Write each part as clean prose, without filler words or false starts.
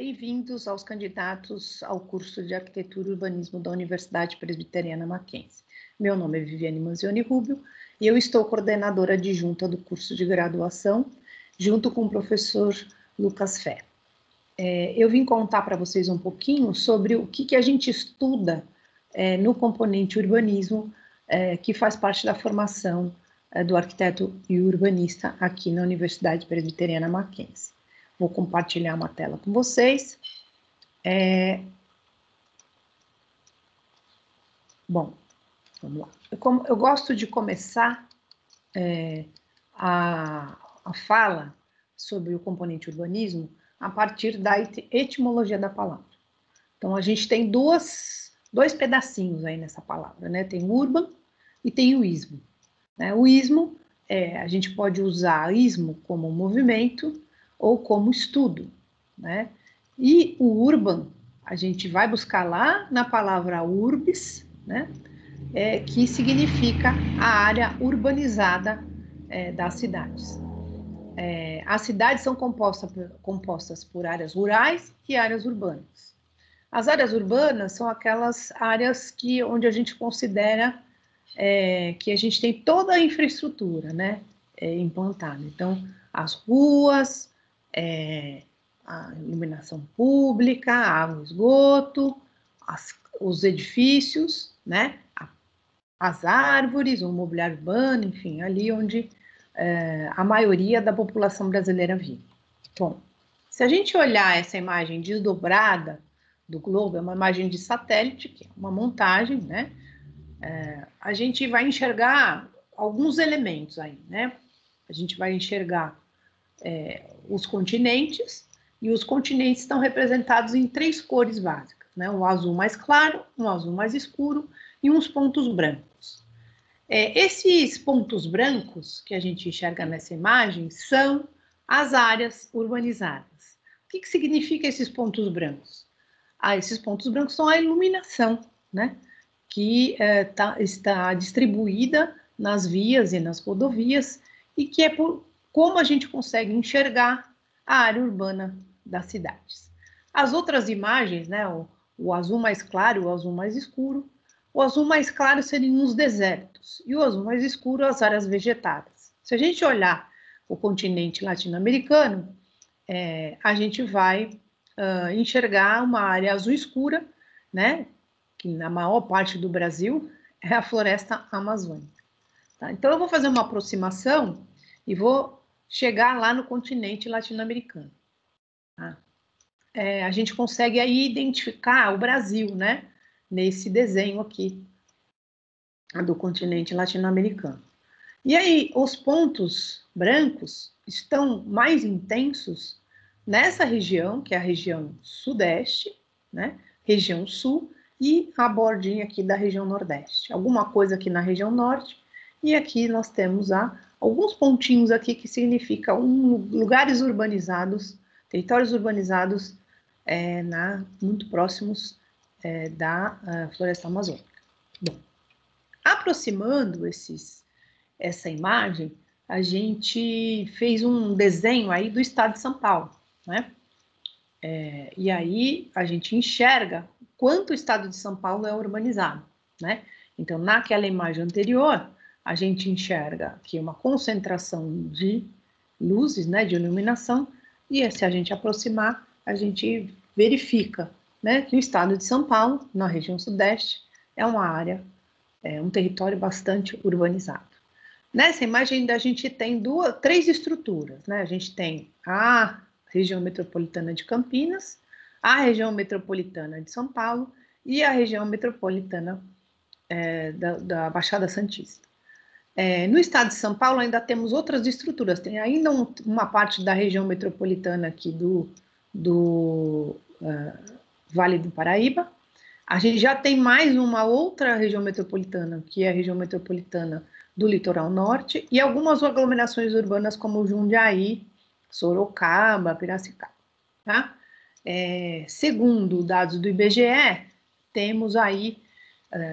Bem-vindos aos candidatos ao curso de Arquitetura e Urbanismo da Universidade Presbiteriana Mackenzie. Meu nome é Viviane Manzioni Rubio e eu estou coordenadora adjunta do curso de graduação, junto com o professor Lucas Ferro. Eu vim contar para vocês um pouquinho sobre o que a gente estuda no componente urbanismo, que faz parte da formação do arquiteto e urbanista aqui na Universidade Presbiteriana Mackenzie. Vou compartilhar uma tela com vocês. Bom, vamos lá. Eu gosto de começar a fala sobre o componente urbanismo a partir da etimologia da palavra. Então, a gente tem dois pedacinhos aí nessa palavra, né? Tem o urban e tem o ismo. O ismo, a gente pode usar ismo como movimento ou como estudo, né? E o urban, a gente vai buscar lá na palavra urbis, né? Que significa a área urbanizada das cidades. As cidades são compostas por áreas rurais e áreas urbanas. As áreas urbanas são aquelas áreas onde a gente considera que a gente tem toda a infraestrutura, né, implantada. Então, as ruas, a iluminação pública, a água e esgoto, os edifícios, né, as árvores, o mobiliário urbano, enfim, ali onde a maioria da população brasileira vive. Bom, se a gente olhar essa imagem desdobrada do globo, é uma imagem de satélite, que é uma montagem, né, a gente vai enxergar alguns elementos aí, né? A gente vai enxergar os continentes, e os continentes estão representados em 3 cores básicas, né? Um azul mais claro, um azul mais escuro e uns pontos brancos. Esses pontos brancos que a gente enxerga nessa imagem são as áreas urbanizadas. O que significa esses pontos brancos? Esses pontos brancos são a iluminação, né? Que está distribuída nas vias e nas rodovias e que é como a gente consegue enxergar a área urbana das cidades. As outras imagens, né, o azul mais claro e o azul mais escuro, o azul mais claro seriam os desertos e o azul mais escuro as áreas vegetadas. Se a gente olhar o continente latino-americano, a gente vai enxergar uma área azul escura, né, que na maior parte do Brasil é a floresta amazônica. Tá? Então, eu vou fazer uma aproximação e vou chegar lá no continente latino-americano. Tá? A gente consegue aí identificar o Brasil, né, nesse desenho aqui do continente latino-americano. E aí, os pontos brancos estão mais intensos nessa região, que é a região sudeste, né, região sul, e a bordinha aqui da região nordeste. Alguma coisa aqui na região norte, e aqui nós temos alguns pontinhos aqui que significam lugares urbanizados, territórios urbanizados muito próximos da floresta amazônica. Bom, aproximando essa imagem, a gente fez um desenho aí do estado de São Paulo, né? E aí a gente enxerga quanto o estado de São Paulo é urbanizado, né? Então, naquela imagem anterior, a gente enxerga aqui uma concentração de luzes, né, de iluminação, e se a gente aproximar, a gente verifica, né, que o estado de São Paulo, na região sudeste, é uma área, um território bastante urbanizado. Nessa imagem, a gente tem 3 estruturas, né? A gente tem a região metropolitana de Campinas, a região metropolitana de São Paulo e a região metropolitana da Baixada Santista. No estado de São Paulo ainda temos outras estruturas, tem ainda uma parte da região metropolitana aqui do Vale do Paraíba. A gente já tem mais uma outra região metropolitana, que é a região metropolitana do litoral norte, e algumas aglomerações urbanas como Jundiaí, Sorocaba, Piracicaba. Tá? Segundo dados do IBGE, temos aí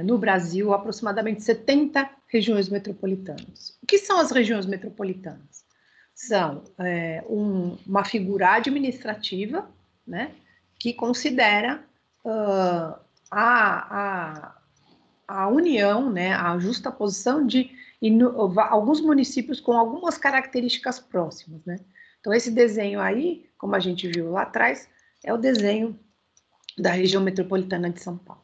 no Brasil aproximadamente 70 regiões metropolitanas. O que são as regiões metropolitanas? São uma figura administrativa, né, que considera a união, né, a justaposição de alguns municípios com algumas características próximas, né? Então, esse desenho aí, como a gente viu lá atrás, é o desenho da região metropolitana de São Paulo.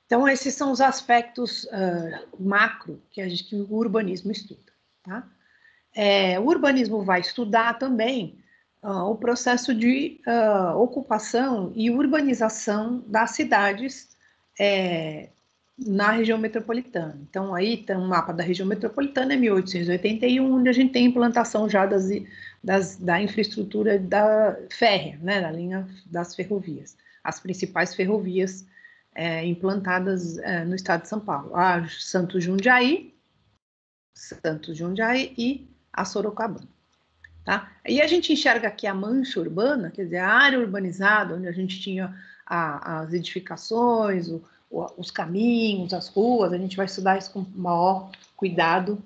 Então, esses são os aspectos macro que o urbanismo estuda, tá? O urbanismo vai estudar também o processo de ocupação e urbanização das cidades na região metropolitana. Então, aí tem um mapa da região metropolitana, 1881, onde a gente tem implantação já da infraestrutura da férrea, né, da linha das ferrovias, as principais ferrovias implantadas no estado de São Paulo, a Santos Jundiaí e a Sorocabana. Tá? E a gente enxerga aqui a mancha urbana, quer dizer, a área urbanizada, onde a gente tinha as edificações, os caminhos, as ruas, a gente vai estudar isso com maior cuidado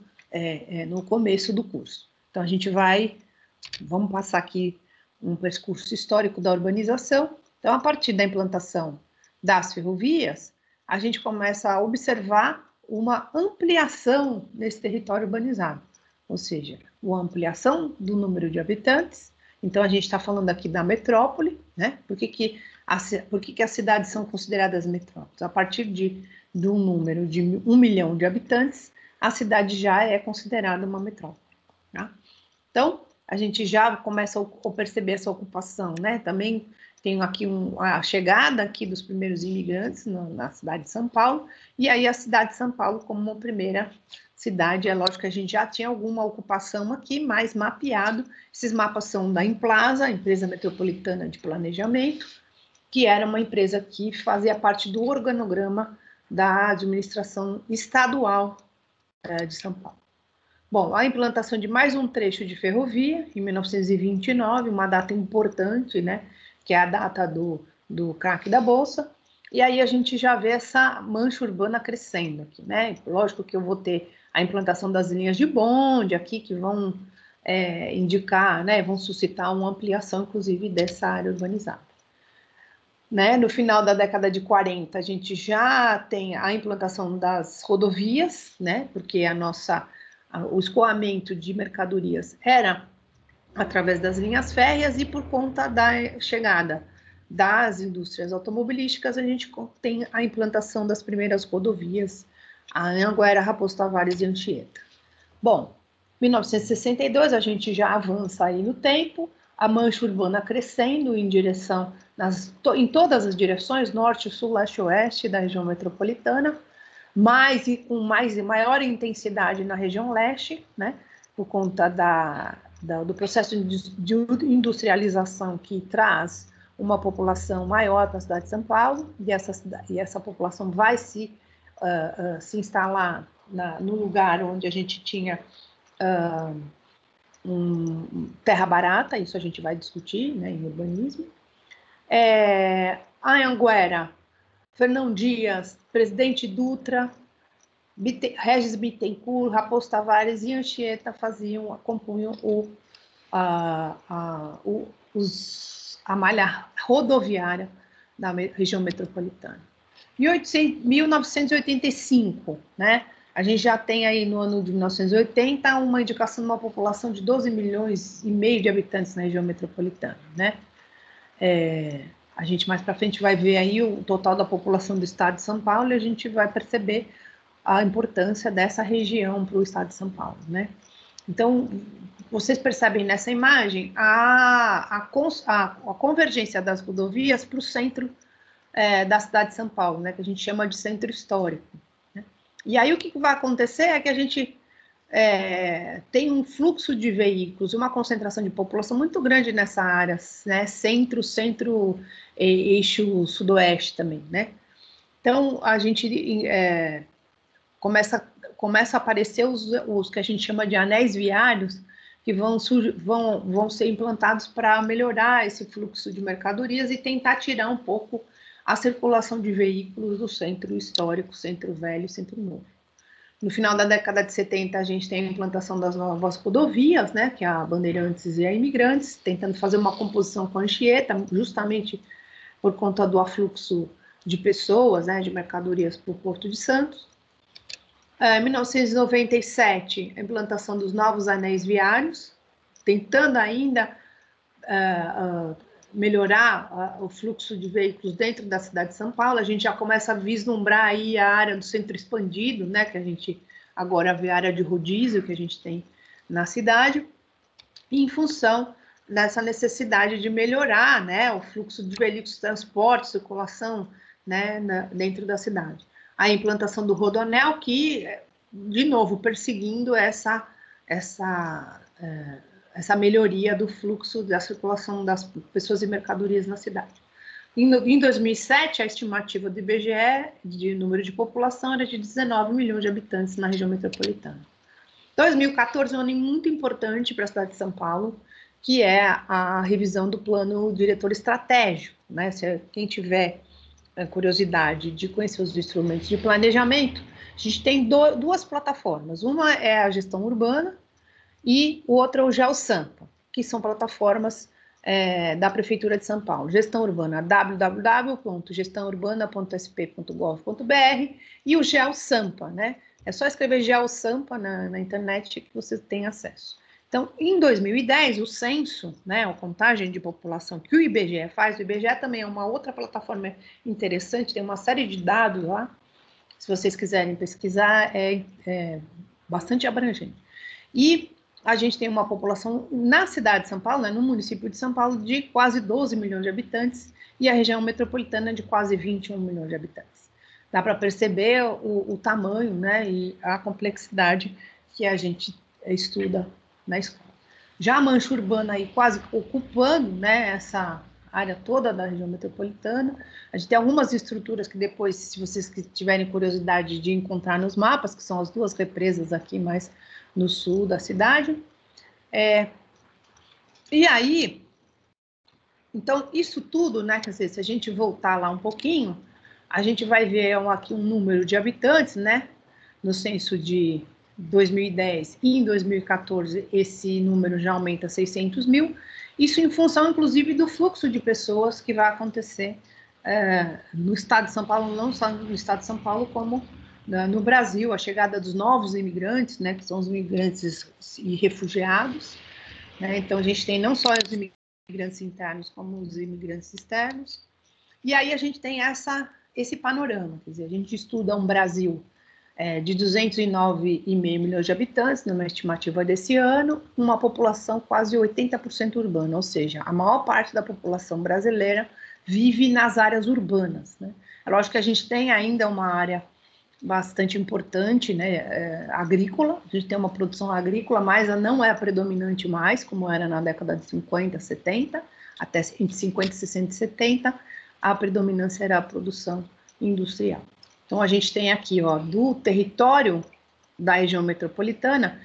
no começo do curso. Então, vamos passar aqui um percurso histórico da urbanização. Então, a partir da implantação das ferrovias, a gente começa a observar uma ampliação nesse território urbanizado, ou seja, uma ampliação do número de habitantes. Então, a gente está falando aqui da metrópole, né? Por que as cidades são consideradas metrópoles? A partir de um número de 1 milhão de habitantes, a cidade já é considerada uma metrópole. Tá? Então, a gente já começa a perceber essa ocupação, né? Também tem aqui a chegada aqui dos primeiros imigrantes na cidade de São Paulo, e aí a cidade de São Paulo como uma primeira cidade, é lógico que a gente já tinha alguma ocupação aqui, mais mapeado. Esses mapas são da Implaza, a Empresa Metropolitana de Planejamento, que era uma empresa que fazia parte do organograma da administração estadual de São Paulo. Bom, a implantação de mais um trecho de ferrovia, em 1929, uma data importante, né, que é a data do craque da Bolsa, e aí a gente já vê essa mancha urbana crescendo aqui, né? Lógico que eu vou ter a implantação das linhas de bonde aqui, que vão indicar, né, vão suscitar uma ampliação, inclusive, dessa área urbanizada. Né? No final da década de 40, a gente já tem a implantação das rodovias, né? Porque o escoamento de mercadorias era através das linhas férreas, e por conta da chegada das indústrias automobilísticas, a gente tem a implantação das primeiras rodovias, a Anhanguera, Raposo Tavares e Anchieta. Bom, 1962, a gente já avança aí no tempo, a mancha urbana crescendo em direção, em todas as direções, norte, sul, leste, oeste da região metropolitana, com maior intensidade na região leste, né, por conta do processo de industrialização que traz uma população maior para a cidade de São Paulo, e essa população vai se instalar no lugar onde a gente tinha terra barata, isso a gente vai discutir, né, em urbanismo. Anhanguera, Fernão Dias, Presidente Dutra, Regis Bittencourt, Raposo Tavares e Anchieta compunham a malha rodoviária da região metropolitana. Em 1985, né, a gente já tem aí no ano de 1980 uma indicação de uma população de 12 milhões e meio de habitantes na região metropolitana, né? A gente mais para frente vai ver aí o total da população do estado de São Paulo, e a gente vai perceber a importância dessa região para o estado de São Paulo, né? Então, vocês percebem nessa imagem a convergência das rodovias para o centro da cidade de São Paulo, né, que a gente chama de centro histórico. Né? E aí o que vai acontecer é que a gente tem um fluxo de veículos, uma concentração de população muito grande nessa área, né, centro, eixo sudoeste também, né? Então, a gente começa a aparecer os que a gente chama de anéis viários, que vão ser implantados para melhorar esse fluxo de mercadorias e tentar tirar um pouco a circulação de veículos do centro histórico, centro velho e centro novo. No final da década de 70, a gente tem a implantação das novas rodovias, né, que é a Bandeirantes e a Imigrantes, tentando fazer uma composição com a Anchieta, justamente por conta do afluxo de pessoas, né, de mercadorias para o Porto de Santos. Em 1997, a implantação dos novos anéis viários, tentando ainda melhorar o fluxo de veículos dentro da cidade de São Paulo. A gente já começa a vislumbrar aí a área do centro expandido, né, que a gente agora vê a área de rodízio que a gente tem na cidade, e em função dessa necessidade de melhorar, né, o fluxo de veículos, transporte, circulação, né, dentro da cidade. A implantação do rodoanel, que, de novo, perseguindo essa melhoria do fluxo da circulação das pessoas e mercadorias na cidade. Em 2007, a estimativa do IBGE de número de população era de 19 milhões de habitantes na região metropolitana. 2014 é um ano muito importante para a cidade de São Paulo, que é a revisão do plano diretor estratégico, né? Se quem tiver curiosidade de conhecer os instrumentos de planejamento, a gente tem duas plataformas. Uma é a gestão urbana e o outro é o GeoSampa, que são plataformas da Prefeitura de São Paulo. Gestão urbana, www.gestãourbana.sp.gov.br, e o GeoSampa, né? É só escrever GeoSampa na internet que você tem acesso. Então, em 2010, o censo, né, a contagem de população que o IBGE faz, o IBGE também é uma outra plataforma interessante, tem uma série de dados lá, se vocês quiserem pesquisar, é bastante abrangente. E a gente tem uma população na cidade de São Paulo, né, no município de São Paulo, de quase 12 milhões de habitantes, e a região metropolitana de quase 21 milhões de habitantes. Dá para perceber o tamanho, né, e a complexidade que a gente estuda na escola. Já a mancha urbana aí quase ocupando, né, essa área toda da região metropolitana. A gente tem algumas estruturas que depois, se vocês tiverem curiosidade de encontrar nos mapas, que são as duas represas aqui mais no sul da cidade. E aí, então, isso tudo, né, quer dizer, se a gente voltar lá um pouquinho, a gente vai ver aqui um número de habitantes, né, no censo de 2010, e em 2014 esse número já aumenta a 600 mil, isso em função, inclusive, do fluxo de pessoas que vai acontecer no estado de São Paulo, não só no estado de São Paulo, como no Brasil, a chegada dos novos imigrantes, né, que são os imigrantes e refugiados, né, então a gente tem não só os imigrantes internos, como os imigrantes externos, e aí a gente tem esse panorama, quer dizer, a gente estuda um Brasil de 209,5 milhões de habitantes, numa estimativa desse ano, uma população quase 80% urbana, ou seja, a maior parte da população brasileira vive nas áreas urbanas, né? É lógico que a gente tem ainda uma área bastante importante, né, agrícola, a gente tem uma produção agrícola, mas não é a predominante mais, como era na década de 50, 70, até entre 50, 60 e 70, a predominância era a produção industrial. Então, a gente tem aqui, ó, do território da região metropolitana,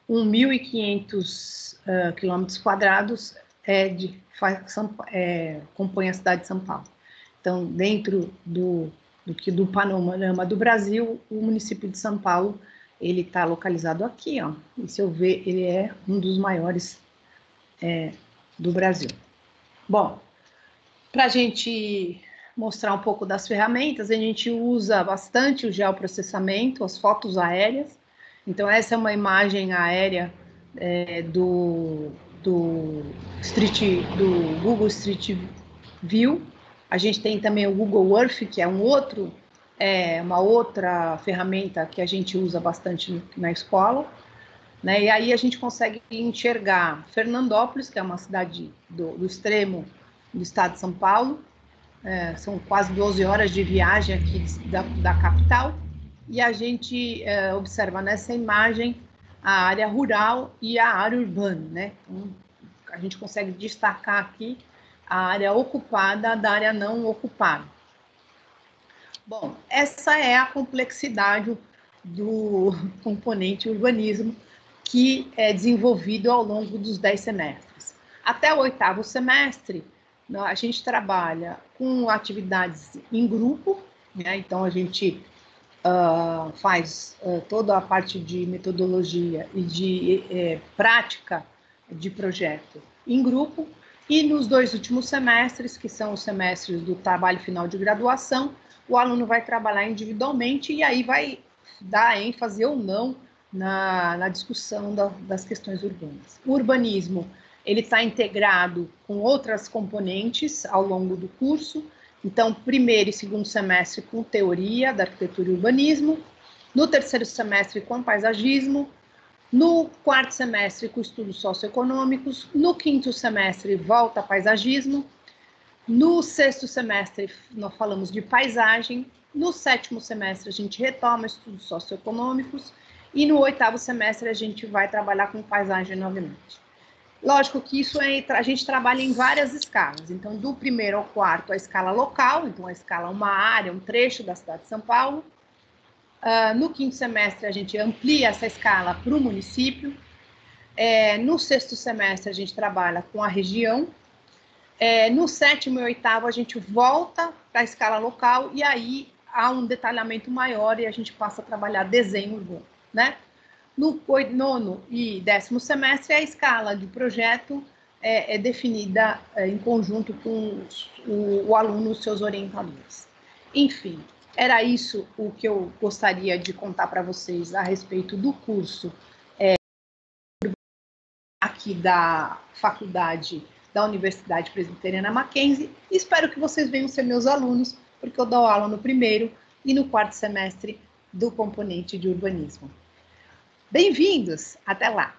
1.500 quilômetros quadrados compõe a cidade de São Paulo. Então, dentro do panorama do Brasil, o município de São Paulo, ele está localizado aqui, ó, e se eu ver, ele é um dos maiores do Brasil. Bom, para a gente mostrar um pouco das ferramentas, a gente usa bastante o geoprocessamento, as fotos aéreas. Então, essa é uma imagem aérea do Google Street View. A gente tem também o Google Earth, que é uma outra ferramenta que a gente usa bastante na escola, né? E aí a gente consegue enxergar Fernandópolis, que é uma cidade do extremo do estado de São Paulo, são quase 12 horas de viagem aqui da capital, e a gente observa nessa imagem a área rural e a área urbana, né? Então, a gente consegue destacar aqui a área ocupada da área não ocupada. Bom, essa é a complexidade do componente urbanismo que é desenvolvido ao longo dos 10 semestres. Até o 8º semestre, a gente trabalha com atividades em grupo, né? Então a gente faz toda a parte de metodologia e de prática de projeto em grupo, E nos 2 últimos semestres, que são os semestres do trabalho final de graduação, o aluno vai trabalhar individualmente e aí vai dar ênfase ou não na discussão das questões urbanas. O urbanismo, ele está integrado com outras componentes ao longo do curso, então, primeiro e segundo semestre com teoria da arquitetura e urbanismo, no terceiro semestre com paisagismo, no quarto semestre com estudos socioeconômicos, no quinto semestre volta a paisagismo, no sexto semestre nós falamos de paisagem, no sétimo semestre a gente retoma estudos socioeconômicos e no oitavo semestre a gente vai trabalhar com paisagem novamente. Lógico que isso a gente trabalha em várias escalas, então do primeiro ao quarto a escala local, então a escala uma área, um trecho da cidade de São Paulo. No quinto semestre a gente amplia essa escala para o município. No sexto semestre a gente trabalha com a região. No sétimo e oitavo a gente volta para a escala local e aí há um detalhamento maior e a gente passa a trabalhar desenho urbano, né? No nono e décimo semestre, a escala de projeto é definida em conjunto com o aluno e os seus orientadores. Enfim, era isso o que eu gostaria de contar para vocês a respeito do curso aqui da Faculdade da Universidade Presbiteriana Mackenzie. Espero que vocês venham ser meus alunos, porque eu dou aula no primeiro e no quarto semestre do componente de urbanismo. Bem-vindos! Até lá!